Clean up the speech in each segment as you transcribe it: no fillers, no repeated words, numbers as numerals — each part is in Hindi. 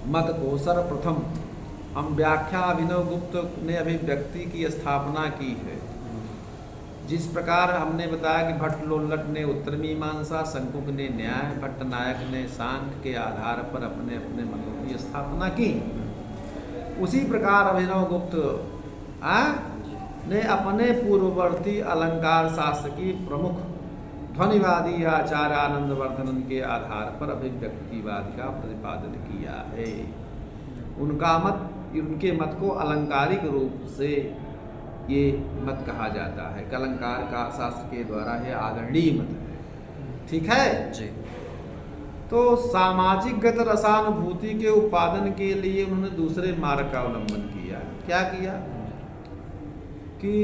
मत को सर्वप्रथम हम व्याख्या अभिनव गुप्त ने अभिव्यक्ति की स्थापना की है। जिस प्रकार हमने बताया कि भट्ट लोल्लट ने उत्तर मीमांसा, शंकुक ने न्याय, भट्टनायक ने सांख्य के आधार पर अपने अपने मतों की स्थापना की, उसी प्रकार अभिनव गुप्त ने अपने पूर्ववर्ती अलंकार शास्त्र की प्रमुख ध्वनिवादी आचार्य आनंदवर्धनन के आधार पर अभिव्यक्तिवाद का प्रतिपादन किया है। उनके मत को अलंकारिक रूप से ये मत कहा जाता है। अलंकार का शास्त्र के द्वारा है आदरणीय मत है। ठीक है जी। तो सामाजिक गत रसानुभूति के उत्पादन के लिए उन्होंने दूसरे मार्ग का अवलंबन किया। क्या किया कि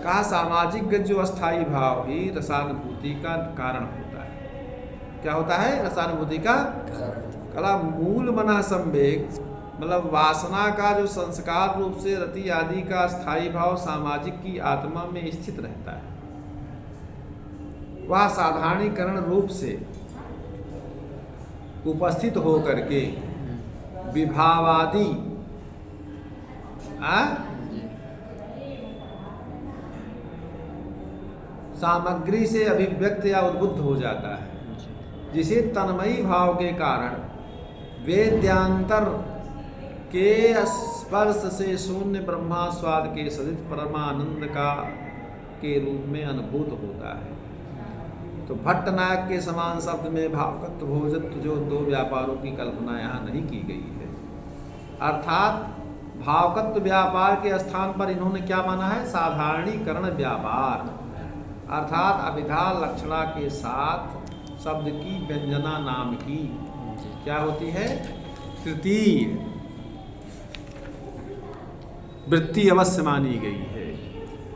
कहा सामाजिक गत जो अस्थाई भाव ही रसानुभूति का कारण होता है। क्या होता है? रसानुभूति का कला मूल मना संवेग, मतलब वासना का जो संस्कार रूप से रति आदि का स्थायी भाव सामाजिक की आत्मा में स्थित रहता है, वह साधारणीकरण रूप से उपस्थित होकर के विभावादि सामग्री से अभिव्यक्त या उद्बुद्ध हो जाता है, जिसे तन्मयी भाव के कारण वेद्यांतर के स्पर्श से शून्य ब्रह्मास्वाद के सदित परमानंद का के रूप में अनुभूत होता है। तो भट्टनायक के समान शब्द में भावकत्व भोजत्व जो दो व्यापारों की कल्पना यहाँ नहीं की गई है। अर्थात भावकत्व व्यापार के स्थान पर इन्होंने क्या माना है? साधारणीकरण व्यापार, अर्थात अभिधा लक्षणा के साथ शब्द की व्यंजना नाम की क्या होती है? तृतीय वृत्ति अवश्य मानी गई है।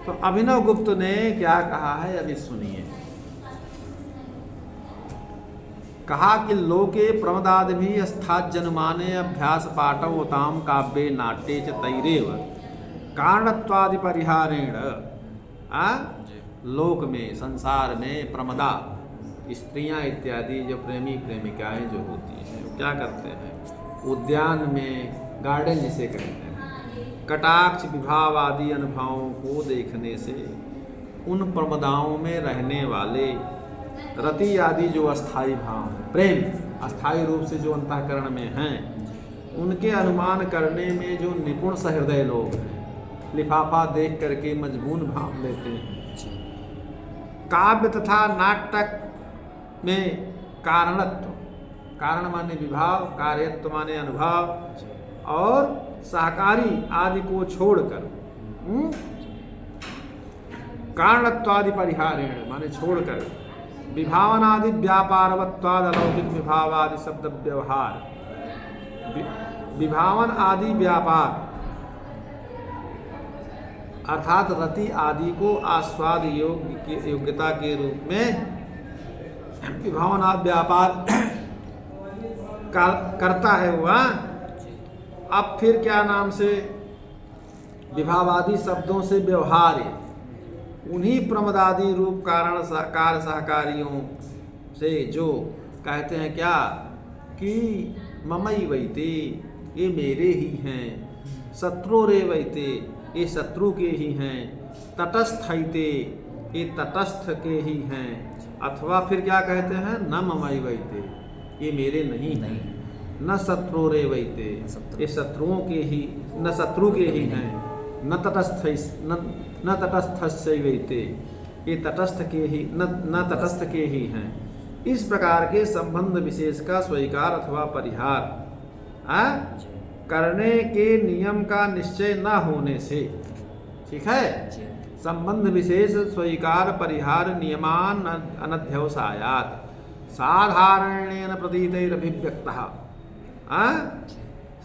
तो अभिनव गुप्त ने क्या कहा है अभी सुनिए। कहा कि लोके प्रमदादि स्थात जन्माने अभ्यास पाठवताम काव्ये नाट्ये च तैरेव कारणत्वादि परिहारेण। लोक में, संसार में प्रमदा स्त्रियां इत्यादि जो प्रेमी प्रेमिकाएं जो होती हैं, क्या करते हैं? उद्यान में, गार्डन जिसे कहते हैं, कटाक्ष विभाव आदि अनुभवों को देखने से उन प्रमदाओं में रहने वाले रति आदि जो अस्थाई भाव, प्रेम अस्थाई रूप से जो अंतःकरण में हैं, उनके अनुमान करने में जो निपुण सहृदय लोग हैं, लिफाफा देख करके मजबून भाव लेते हैं। काव्य तथा नाटक में कारणत्व, कारण माने विभाव, कार्यत्व माने अनुभव, और सहकारी आदि को छोड़कर कारणत्वादि परिहारेण माने छोड़कर विभावनादि व्यापारवत्वाद अलौकिक विभावादि शब्द व्यवहार, विभावन आदि व्यापार अर्थात रति आदि को आस्वाद योग्यता के रूप में विभावनादि व्यापार करता है हुआ। अब फिर क्या नाम से? विभावादि शब्दों से व्यवहार है, उन्हीं प्रमदादि रूप कारण कार्य सहकारियों से जो कहते हैं क्या कि ममई वैते, ये मेरे ही हैं, शत्रु रे वैते, ये शत्रु के ही हैं, तटस्थैते, ये तटस्थ के ही हैं, अथवा फिर क्या कहते हैं? न ममई वैते, ये मेरे नहीं हैं, न शत्रु रे वैते, ये शत्रुओं के ही, न शत्रु के ही हैं, न तटस्थ वैते, ये तटस्थ के ही, न तटस्थ के ही हैं। इस प्रकार के संबंध विशेष का स्वीकार अथवा परिहार करने के नियम का निश्चय न होने से, ठीक है, संबंध विशेष स्वीकार परिहार नियमान अनध्यवसायात् साधारणेन प्रतीतैरभिव्यक्तः।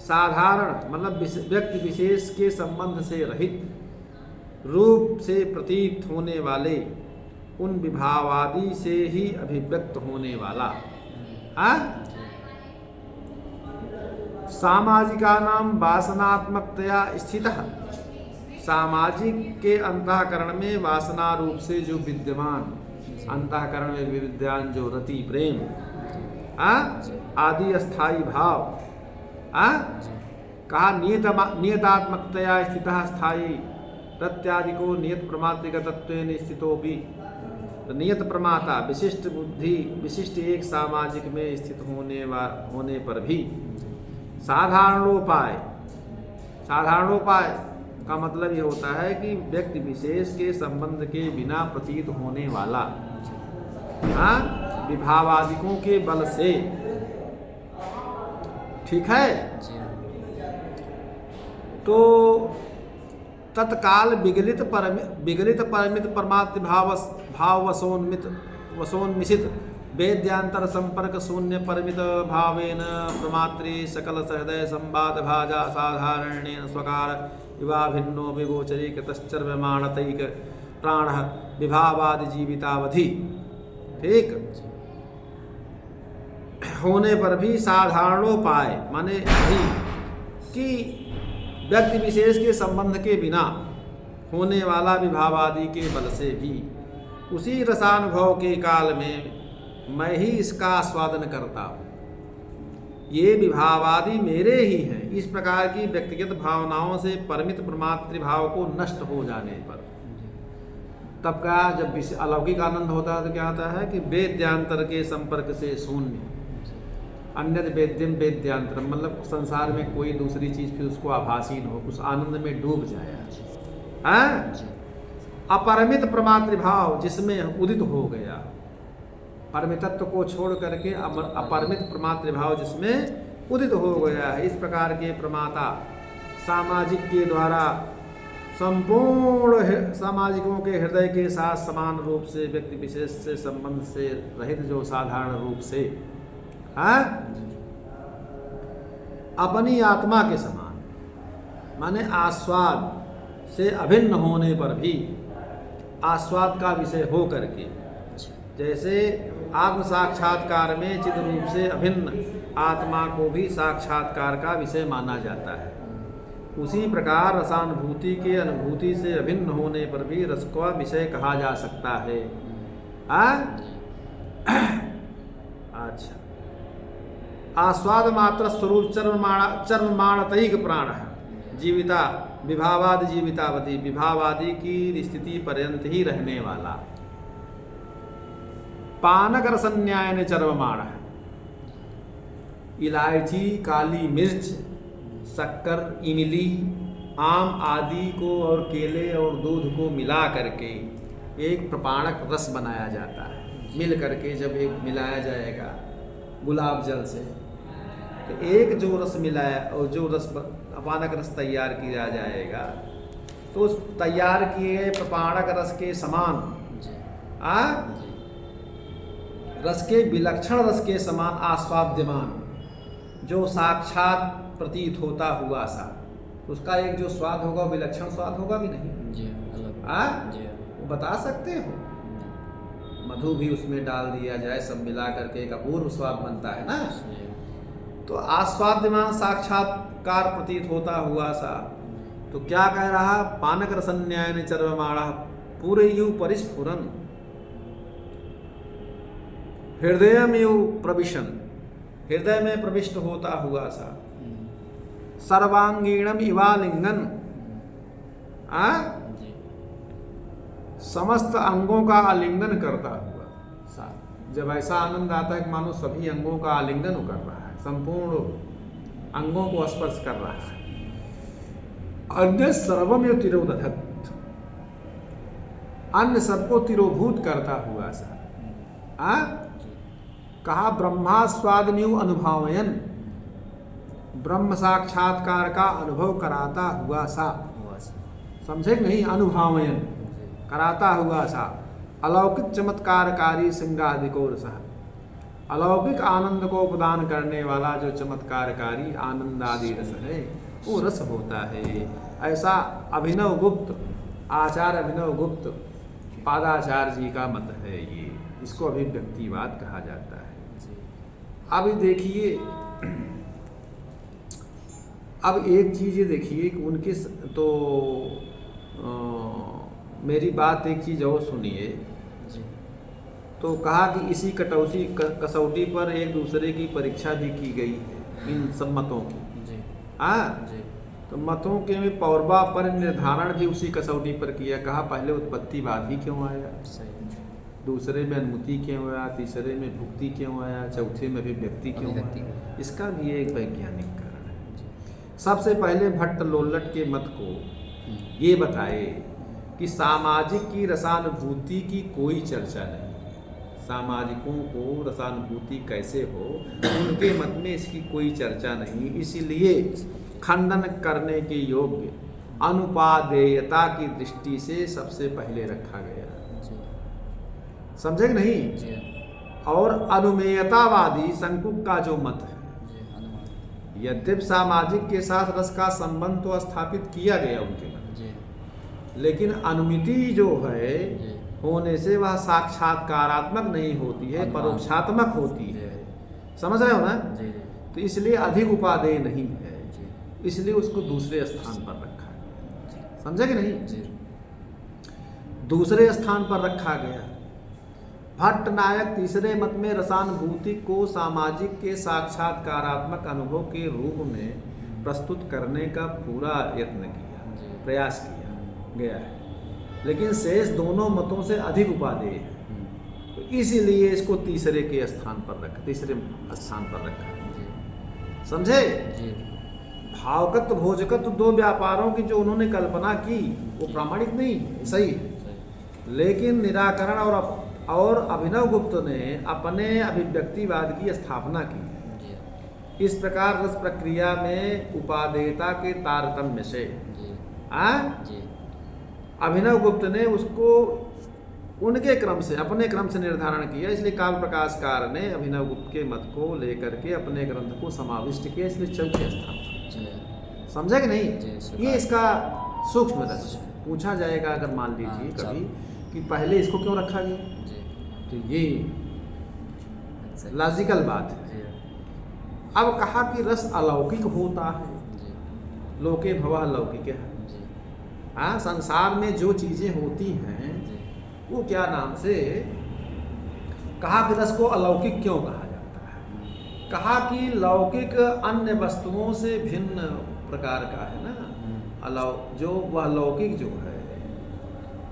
साधारण मतलब व्यक्ति विशेष के संबंध से रहित रूप से प्रतीत होने वाले उन विभावादि से ही अभिव्यक्त होने वाला सामाजिकानां वासनात्मकतया स्थितः, सामाजिक के अंतःकरण में वासना रूप से जो विद्यमान, अंतःकरण में विद्यमान जो रति प्रेम आदि अस्थाई भाव कहा नियतात्मकतया स्थितः स्थायी प्रत्यादिको नियत प्रमात्रिकतत्वेन स्थितोपि। तो नियत प्रमाता विशिष्ट बुद्धि विशिष्ट एक सामाजिक में स्थित होने पर भी साधारणोपाय का मतलब ये होता है कि व्यक्ति विशेष के संबंध के बिना प्रतीत होने वाला विभावादिकों के बल से, ठीक है, तो तत्काल विगलित परमित परमात्म वसोन्मिषित वेद्यांतर संपर्क शून्य परिमित भावेन प्रमात्रे सकल सहृदय संवाद भाजा साधारणेन स्वकार विवाभिन्नो विगोचरी तश्चर्यमाणतैक प्राण विभावादि जीवितावधि, ठीक, होने पर भी साधारणोपाय माने कि व्यक्ति विशेष के संबंध के बिना होने वाला विभावादि के बल से भी उसी रसानुभव के काल में मैं ही इसका आस्वादन करता हूँ, ये विभावादि मेरे ही हैं। इस प्रकार की व्यक्तिगत भावनाओं से परमित प्रमातृभाव को नष्ट हो जाने पर तब का जब अलौकिक आनंद होता है तो क्या होता है कि वेद्यांतर के संपर्क से शून्य, अन्यद वेद्यम वेद्यांतर, मतलब संसार में कोई दूसरी चीज फिर उसको आभासीन हो, उस आनंद में डूब जाए। अपरमित प्रमातृभाव जिसमें उदित हो गया, परमितत्व को छोड़ करके अपरमित प्रमातृभाव जिसमें उदित हो गया है। इस प्रकार के प्रमाता सामाजिक के द्वारा संपूर्ण सामाजिकों के हृदय के साथ समान रूप से व्यक्ति विशेष से संबंध से रहित जो साधारण रूप से अपनी आत्मा के समान माने आस्वाद से अभिन्न होने पर भी आस्वाद का विषय हो करके, जैसे आत्म साक्षात्कार में चिद रूप से अभिन्न आत्मा को भी साक्षात्कार का विषय माना जाता है, उसी प्रकार रसानुभूति के अनुभूति से अभिन्न होने पर भी रस का विषय कहा जा सकता है। अच्छा, आस्वाद मात्र स्वरूप चर्ममाणतैक प्राण जीविता विभावादि जीवितावधि, विभावादि की स्थिति पर्यंत ही रहने वाला। पानक रसन्यायन चर्ममाण, इलायची, काली मिर्च, शक्कर, इमली, आम आदि को और केले और दूध को मिला करके एक प्रपाणक रस बनाया जाता है। मिल करके जब एक मिलाया जाएगा गुलाब जल से, तो एक जो रस मिलाया और जो रस अपानक रस तैयार किया जाएगा, तो उस तैयार किए प्रपाणक रस के समान रस के विलक्षण रस के समान आस्वाद्यमान जो साक्षात प्रतीत होता हुआ सा, उसका एक जो स्वाद होगा विलक्षण स्वाद होगा भी नहीं जी, वो बता सकते हो। मधु भी उसमें डाल दिया जाए, सब मिला करके एक अपूर्व स्वाद बनता है ना। तो आस्वाद्यमान साक्षात्कार प्रतीत होता हुआ सा, तो क्या कह रहा, पानक रसन्यायन चर्वमाणा पूरे यु परिस्फुरन हृदय में प्रविशन, हृदय में प्रविष्ट होता हुआ सा, सर्वांगीणम इवालिंगन, समस्त अंगों का आलिंगन करता हुआ सा। जब ऐसा आनंद आता है कि मानो सभी अंगों का आलिंगन कर रहा है, संपूर्ण अंगों को स्पर्श कर रहा है। अन्य सर्वमेव तिरोदधत, अन्य सबको तिरोभूत करता हुआ सा। कहा ब्रह्मास्वादन्यु अनुभवयन, ब्रह्म साक्षात्कार का अनुभव कराता हुआ सा, समझे नहीं, अनुभवयन कराता हुआ सा। अलौकिक चमत्कारकारी सिंगादिको रस, अलौकिक आनंद को प्रदान करने वाला जो चमत्कारकारी आनंदादि रस है वो रस होता है। ऐसा अभिनव गुप्त, आचार्य अभिनव गुप्त पादाचार्य जी का मत है। ये इसको अभिव्यक्तिवाद कहा जाता है। अब देखिए, अब एक चीज़ ये देखिए कि उनके तो मेरी बात एक चीज़ और सुनिए। तो कहा कि इसी कसौटी पर एक दूसरे की परीक्षा भी की गई है इन सम्मतों की। हाँ, जी। तो मतों के में पौरवा पर निर्धारण भी उसी कसौटी पर किया। कहा पहले उत्पत्तिवाद ही क्यों आया, सही। दूसरे में अनुमति क्यों आया, तीसरे में भुक्ति क्यों आया, चौथे में अभिव्यक्ति क्यों अभिव्यक्ति। आया। इसका भी एक वैज्ञानिक कारण है। सबसे पहले भट्ट लोल्लट के मत को ये बताए कि सामाजिक की रसानुभूति की कोई चर्चा नहीं। सामाजिकों को रसानुभूति कैसे हो, उनके मत में इसकी कोई चर्चा नहीं। इसीलिए खंडन करने के योग्य अनुपादेयता की दृष्टि से सबसे पहले रखा गया। जी। समझे कि नहीं? जी। और अनुमेयतावादी संकुक का जो मत है, जी, अनुमान। यद्यपि सामाजिक के साथ रस का संबंध तो स्थापित किया गया उनके मत, जी। लेकिन अनुमिति जो है जी। होने से वह साक्षात्कारात्मक नहीं होती है, अनुमान। परोक्षात्मक होती जी। है। समझ रहे हो ना? जी। जी। तो इसलिए अधिक उपादेय नहीं है, जी। इसलिए उसको दूसरे स्थान पर रखा है। समझे कि नहीं? जी। दूसरे स्थान पर रखा गया। भट्ट नायक तीसरे मत में रसानुभूति को सामाजिक के साक्षात्कारात्मक अनुभव के रूप में प्रस्तुत करने का पूरा यत्न किया, जी। प्रयास किया गया है, लेकिन शेष दोनों मतों से अधिक उपादेय है। तो इसीलिए इसको तीसरे के स्थान पर रखा, तीसरे स्थान पर रखा। जी। समझे? जी। भावकत्व भोजकत्व दो व्यापारों की जो उन्होंने कल्पना की वो प्रामाणिक नहीं है, सही है। सही। लेकिन निराकरण और अभिनव गुप्त ने अपने अभिव्यक्तिवाद की स्थापना की है। जी। इस प्रकार रस प्रक्रिया में उपादेयता के तारतम्य से जी। जी। जी। अभिनव गुप्त ने उसको उनके क्रम से, अपने क्रम से निर्धारण किया। इसलिए काव्य प्रकाशकार ने अभिनव गुप्त के मत को लेकर के अपने ग्रंथ को समाविष्ट किया, इसलिए चौथे स्थान पर। जी। समझा कि नहीं? जी, ये इसका सूक्ष्म रस पूछा जाएगा अगर मान लीजिए हाँ, कभी कि पहले इसको क्यों रखा गया, जी। तो ये अच्छा। लॉजिकल बात है। जी। अब कहा कि रस अलौकिक होता है, जी। लोके भवः लौकिक है। जी। हाँ, संसार में जो चीजें होती हैं जी। वो क्या नाम से, कहा कि रस को अलौकिक क्यों कहा जाता है। कहा कि लौकिक अन्य वस्तुओं से भिन्न प्रकार का है ना, जो वह लौकिक जो है,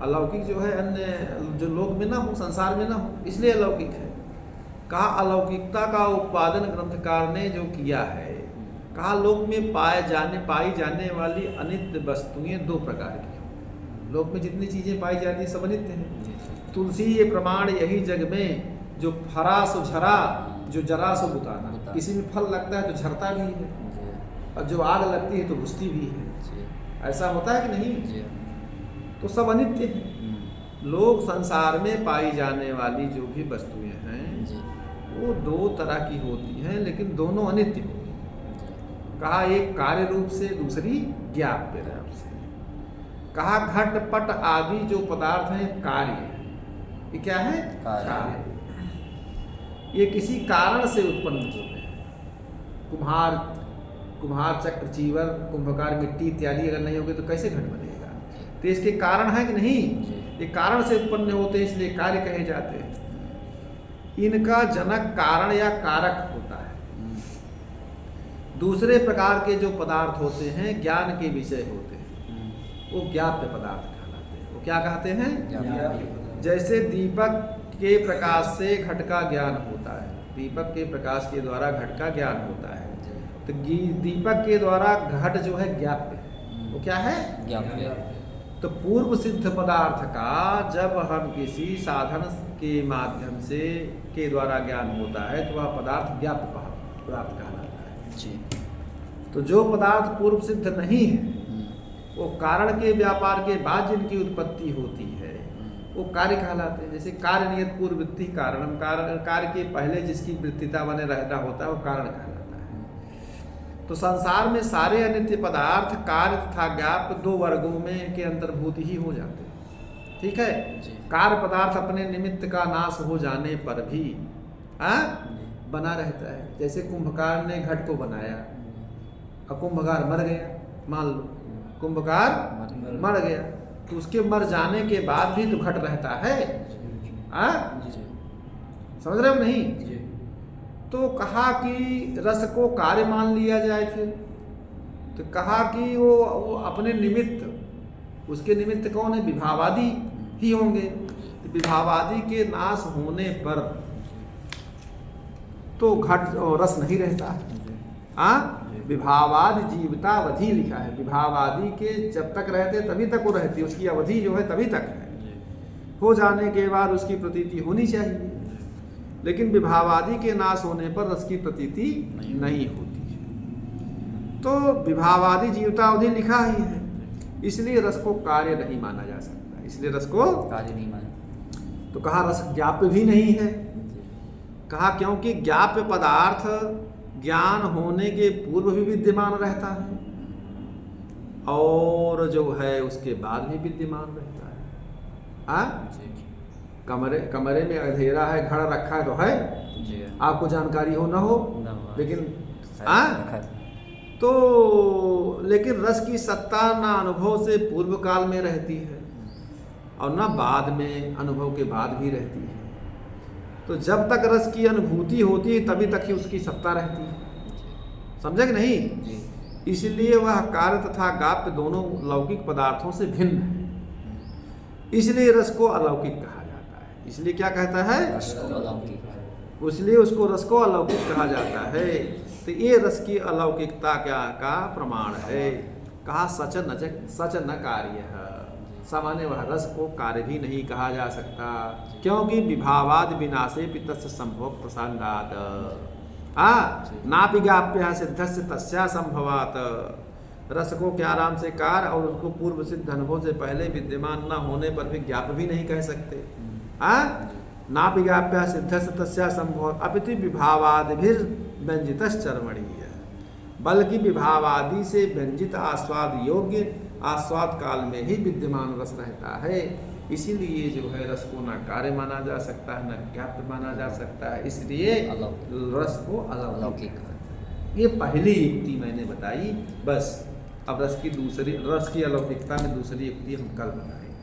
अलौकिक जो है अन्य जो लोक में ना हो, संसार में ना हो, इसलिए अलौकिक है। कहा अलौकिकता का उत्पादन ग्रंथकार ने जो किया है, कहा लोक में पाई जाने वाली अनित्य वस्तुएं दो प्रकार की हैं। लोक में जितनी चीजें पाई जाती हैं सब अनित्य हैं। तुलसी ये प्रमाण यही जग में, जो फरा सो झरा, जो जरा सो बुताना। किसी में फल लगता है तो झरता भी है, और जो आग लगती है तो बुझती भी है। ऐसा होता है कि नहीं? तो सब अनित्य है। लोग संसार में पाई जाने वाली जो भी वस्तुएं हैं वो दो तरह की होती हैं, लेकिन दोनों अनित्य होती हैं। कहा एक कार्य रूप से, दूसरी ज्ञाप्य रूप से। कहा घट पट आदि जो पदार्थ हैं कार्य है। ये क्या है? कार्य। ये किसी कारण से उत्पन्न होते हैं। कुम्हार चक्र चीवर कुंभकार मिट्टी इत्यादि अगर नहीं होगी तो कैसे घट बनेगा? तो इसके कारण है कि नहीं? ये कारण से उत्पन्न होते हैं, इसलिए कार्य कहे जाते हैं। इनका जनक कारण या कारक होता है। दूसरे प्रकार के जो पदार्थ होते हैं ज्ञान के विषय होते हैं, वो ज्ञाप्य पदार्थ कहलाते हैं। वो क्या कहते हैं? जैसे दीपक के प्रकाश से घट का ज्ञान होता है, दीपक के प्रकाश के द्वारा घट का ज्ञान होता है। तो दीपक के द्वारा घट जो है ज्ञाप्य है। वो क्या है? ज्ञाप्य। तो पूर्व सिद्ध पदार्थ का जब हम किसी साधन के माध्यम से के द्वारा ज्ञान होता है तो वह पदार्थ ज्ञाप्य पदार्थ कहलाता है। जी। तो जो पदार्थ पूर्व सिद्ध नहीं है वो कारण के व्यापार के बाद जिनकी उत्पत्ति होती है वो कार्य कहलाते हैं। जैसे कार्य नियत पूर्व वृत्ति कारणम, कार्य के पहले जिसकी वृत्तिता बने रहना होता है वो कारण कहलाता है। तो संसार में सारे अनित्य पदार्थ कार्य तथा ज्ञाप्य दो वर्गों में के अंतर्भूत ही हो जाते हैं। ठीक है? कार्य पदार्थ अपने निमित्त का नाश हो जाने पर भी बना रहता है। जैसे कुंभकार ने घट को बनाया और कुंभकार मर गया, मान लो कुंभकार मर गया, तो उसके मर जाने के बाद भी तो घट रहता है। समझ रहे हो नहीं? तो कहा कि रस को कार्य मान लिया जाए। फिर तो कहा कि वो अपने निमित्त, उसके निमित्त कौन है? विभावादि ही होंगे। तो विभावादि के नाश होने पर तो घट और रस नहीं रहता है। हाँ, विभावादि जीवितावधि लिखा है। विभावादि के जब तक रहते तभी तक वो रहती है, उसकी अवधि जो है तभी तक है। हो जाने के बाद उसकी प्रतीति होनी चाहिए, लेकिन विभावादि के नाश होने पर रस की प्रतीति नहीं होती है। तो विभावादि जीवितावधि लिखा ही है, इसलिए रस को कार्य नहीं माना जा सकता, इसलिए रस को कार्य नहीं माना। तो कहा रस ज्ञाप्य भी नहीं है। कहा क्योंकि ज्ञाप्य पदार्थ ज्ञान होने के पूर्व भी विद्यमान रहता है और जो है उसके बाद भी विद्यमान रहता है। हाँ, कमरे में अंधेरा है, घड़ा रखा है तो है, आपको जानकारी हो ना हो, लेकिन हाँ, तो लेकिन रस की सत्ता ना अनुभव से पूर्व काल में रहती है और ना बाद में, अनुभव के बाद भी रहती है। तो जब तक रस की अनुभूति होती है तभी तक ही उसकी सत्ता रहती है। समझे कि नहीं? इसलिए वह कार्य तथा ज्ञाप्य दोनों लौकिक पदार्थों से भिन्न है, इसलिए रस को अलौकिक कहा जाता है। इसलिए क्या कहता है? इसलिए उसको रस को अलौकिक कहा जाता है। तो ये रस की अलौकिकता क्या का प्रमाण है? कहा सच न कार्य है। सामान्य वह रस को कार्य भी नहीं कहा जा सकता, क्योंकि विभावाद विनाशे पितस्य संभव प्रसंगात नापि ज्ञाप्य सिद्धस्य तस्या संभवात। रस को क्या आराम से कार्य और उसको पूर्व सिद्ध अनुभव से पहले विद्यमान न होने पर भी ज्ञाप्य भी नहीं कह सकते। नापि ज्ञाप्य सिद्धस्य तस्या संभव अपितु विभावादिभिर व्यंजित चर्मणीय, बल्कि विभावादि से व्यंजित आस्वाद योग्य आस्वाद काल में ही विद्यमान रस रहता है। इसीलिए जो है रस को न कार्य माना जा सकता है, न ज्ञाप्य माना जा सकता है, इसलिए रस को अलौकिक। ये पहली युक्ति मैंने बताई। बस अब रस की अलौकिकता में दूसरी युक्ति हम कल बताएंगे।